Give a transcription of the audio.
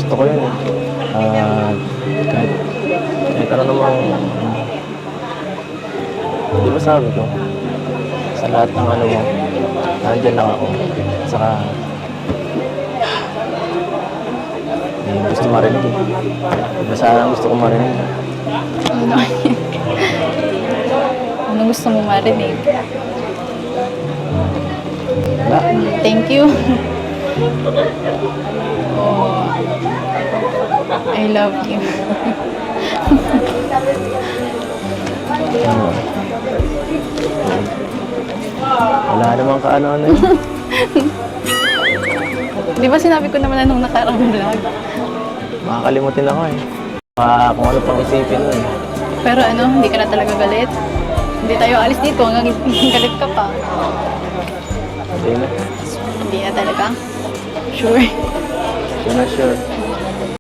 gusto ko yun eh. Kahit, kahit ano namang, di ba sabi ko, sa lahat ng ano mo, nandyan lang ako. Saka, gusto marinig eh. Basta ang gusto ko marinig. Ano naman yun? Ano gusto mo marinig? Wala. Thank you. Oh, I love you. Ano? Wala namang kaano-ano yun. Di ba sinabi ko naman na nung nakarang vlog? Makakalimutin ako eh. Kung ano pang isipin nun. Pero ano, hindi ka na talaga galit? Hindi tayo alis dito hanggang galit ka pa. Hindi na. Hindi na talaga? Sure. Sure na sure.